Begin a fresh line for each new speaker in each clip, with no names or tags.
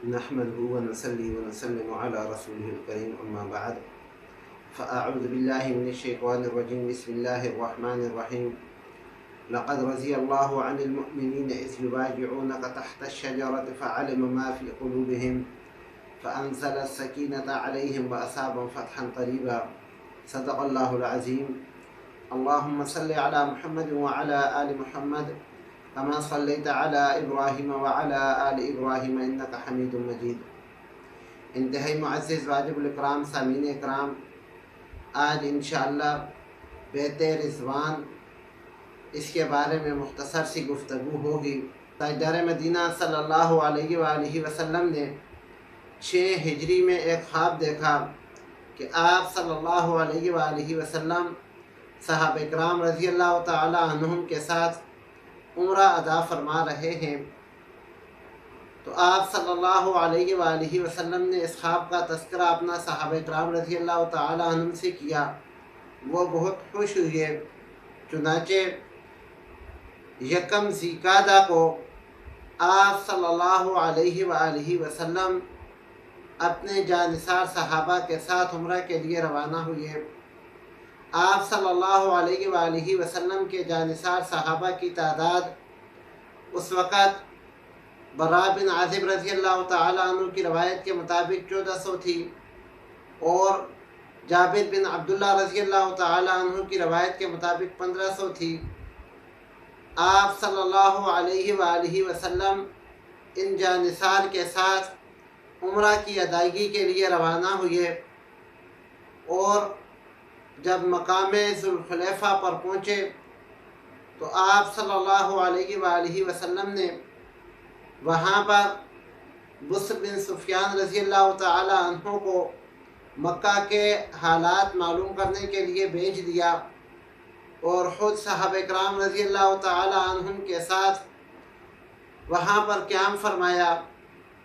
نحمده ونصلي ونسلم على رسوله الكريم أما بعد فأعوذ بالله من الشيطان الرجيم بسم الله الرحمن الرحيم لقد رضي الله عن المؤمنين إذ يبايعونك تحت الشجرة فعلم ما في قلوبهم فأنزل السكينة عليهم وأصابهم فتحا قريبا صدق الله العظيم اللهم صل على محمد وعلى آل محمد كما صليت على ابراہیم وعلى آل ابراہیم انک حمید مجید۔ انتہائی معزز واجب الاکرام سامعین اکرام، آج انشاءاللہ بیت رضوان اس کے بارے میں مختصر سی گفتگو ہوگی۔ تاجدار مدینہ صلی اللہ علیہ وآلہ وسلم نے 6 ہجری میں ایک خواب دیکھا کہ آپ صلی اللہ علیہ وآلہ وسلم صحابہ اکرام رضی اللہ تعالی عنہم کے ساتھ عمرہ ادا فرما رہے ہیں۔ تو آپ صلی اللہ علیہ وآلہ وسلم نے اس خواب کا تذکرہ اپنا صحابہ کرام رضی اللہ تعالی عنہم سے کیا۔ وہ بہت خوش ہوئے، چنانچہ یکم ذی القعدہ کو آپ صلی اللہ علیہ وآلہ وسلم اپنے جانثار صحابہ کے ساتھ عمرہ کے لیے روانہ ہوئے۔ آپ صلی اللہ علیہ وآلہ وسلم کے جانثار صحابہ کی تعداد اس وقت براء بن عازب رضی اللہ تعالی عنہ کی روایت کے مطابق 1400 تھی، اور جابر بن عبداللہ رضی اللہ تعالی عنہ کی روایت کے مطابق 1500 تھی۔ آپ صلی اللہ علیہ وآلہ وسلم ان جانثار کے ساتھ عمرہ کی ادائیگی کے لیے روانہ ہوئے، اور جب مقام ذوالحلیفہ پر پہنچے تو آپ صلی اللہ علیہ وآلہ وسلم نے وہاں پر بصر بن سفیان رضی اللہ تعالی عنہ کو مکہ کے حالات معلوم کرنے کے لیے بھیج دیا، اور خود صحابہ کرام رضی اللہ تعالی عنہم کے ساتھ وہاں پر قیام فرمایا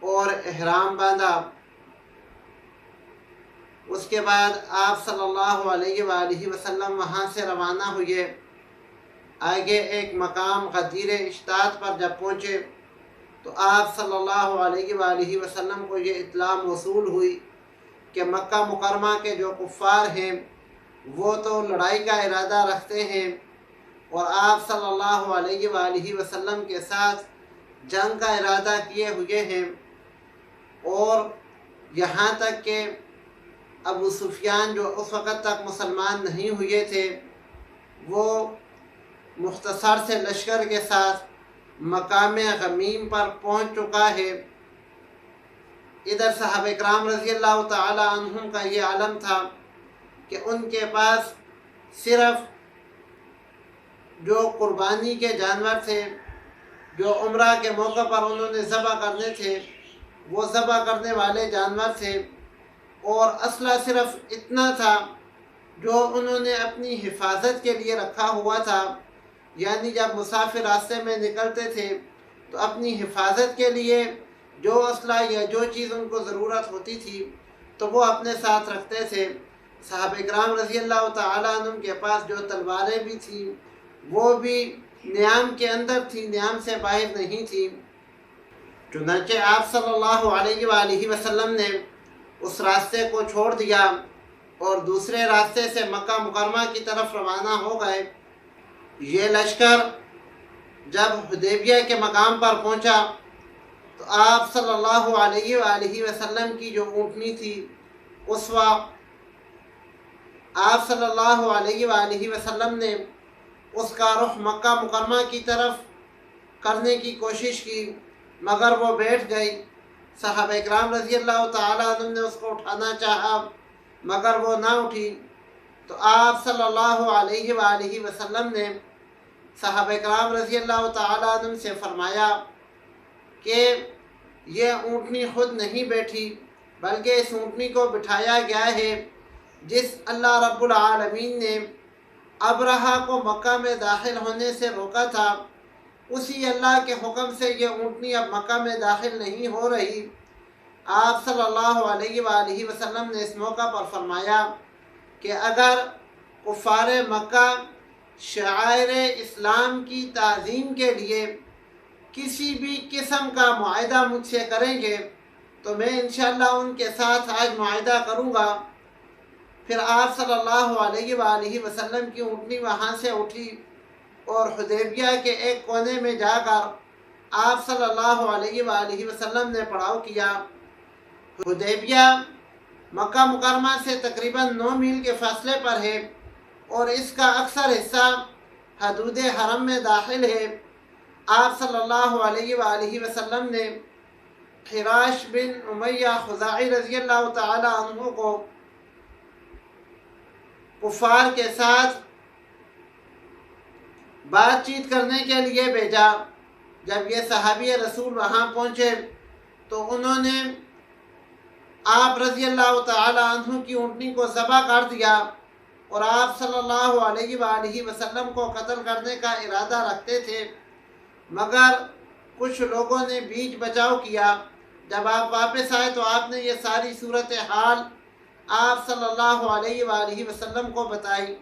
اور احرام باندھا۔ اس کے بعد آپ صلی اللہ علیہ وآلہ وسلم وہاں سے روانہ ہوئے۔ آگے ایک مقام غدیر اشتات پر جب پہنچے تو آپ صلی اللہ علیہ وآلہ وسلم کو یہ اطلاع موصول ہوئی کہ مکہ مکرمہ کے جو کفار ہیں وہ تو لڑائی کا ارادہ رکھتے ہیں، اور آپ صلی اللہ علیہ وآلہ وسلم کے ساتھ جنگ کا ارادہ کیے ہوئے ہیں، اور یہاں تک کہ ابو سفیان جو اس وقت تک مسلمان نہیں ہوئے تھے وہ مختصر سے لشکر کے ساتھ مقام غمیم پر پہنچ چکا ہے۔ ادھر صحابہ کرام رضی اللہ تعالی عنہم کا یہ علم تھا کہ ان کے پاس صرف جو قربانی کے جانور تھے، جو عمرہ کے موقع پر انہوں نے ذبح کرنے تھے، وہ ذبح کرنے والے جانور تھے، اور اسلحہ صرف اتنا تھا جو انہوں نے اپنی حفاظت کے لیے رکھا ہوا تھا۔ یعنی جب مسافر راستے میں نکلتے تھے تو اپنی حفاظت کے لیے جو اسلحہ یا جو چیز ان کو ضرورت ہوتی تھی تو وہ اپنے ساتھ رکھتے تھے۔ صحابہ کرام رضی اللہ تعالی عنہم کے پاس جو تلواریں بھی تھیں وہ بھی نیام کے اندر تھی، نیام سے باہر نہیں تھی۔ چنانچہ آپ صلی اللہ علیہ وآلہ وسلم نے اس راستے کو چھوڑ دیا اور دوسرے راستے سے مکہ مکرمہ کی طرف روانہ ہو گئے۔ یہ لشکر جب حدیبیہ کے مقام پر پہنچا تو آپ صلی اللہ علیہ وآلہ وسلم کی جو اونٹنی تھی اسوا، آپ صلی اللہ علیہ وآلہ وسلم نے اس کا رخ مکہ مکرمہ کی طرف کرنے کی کوشش کی، مگر وہ بیٹھ گئی۔ صحابہ اکرام رضی اللہ تعالی عنہ نے اس کو اٹھانا چاہا مگر وہ نہ اٹھی، تو آپ صلی اللہ علیہ وآلہ وسلم نے صحابہ اکرام رضی اللہ تعالی عنہ سے فرمایا کہ یہ اونٹنی خود نہیں بیٹھی بلکہ اس اونٹنی کو بٹھایا گیا ہے جس اللہ رب العالمین نے ابرہہ کو مکہ میں داخل ہونے سے روکا تھا، اسی اللہ کے حکم سے یہ اونٹنی اب مکہ میں داخل نہیں ہو رہی۔ آپ صلی اللہ علیہ وآلہ وسلم نے اس موقع پر فرمایا کہ اگر کفار مکہ شعائر اسلام کی تعظیم کے لیے کسی بھی قسم کا معاہدہ مجھ سے کریں گے تو میں انشاءاللہ ان کے ساتھ آج معاہدہ کروں گا۔ پھر آپ صلی اللہ علیہ وآلہ وسلم کی اونٹنی وہاں سے اٹھی اور حدیبیہ کے ایک کونے میں جا کر آپ صلی اللہ علیہ وآلہ وسلم نے پڑاؤ کیا۔ حدیبیہ مکہ مکرمہ سے تقریباً 9 میل کے فاصلے پر ہے اور اس کا اکثر حصہ حدود حرم میں داخل ہے۔ آپ صلی اللہ علیہ وآلہ وسلم نے حراش بن امیہ خزاعی رضی اللہ تعالی عنہ کو کفار کے ساتھ بات چیت کرنے کے لیے بھیجا۔ جب یہ صحابی رسول وہاں پہنچے تو انہوں نے آپ رضی اللہ تعالی عنہ کی اونٹنی کو ذبح کر دیا اور آپ صلی اللہ علیہ وآلہ وسلم کو قتل کرنے کا ارادہ رکھتے تھے، مگر کچھ لوگوں نے بیچ بچاؤ کیا۔ جب آپ واپس آئے تو آپ نے یہ ساری صورتحال آپ صلی اللہ علیہ وآلہ وسلم کو بتائی۔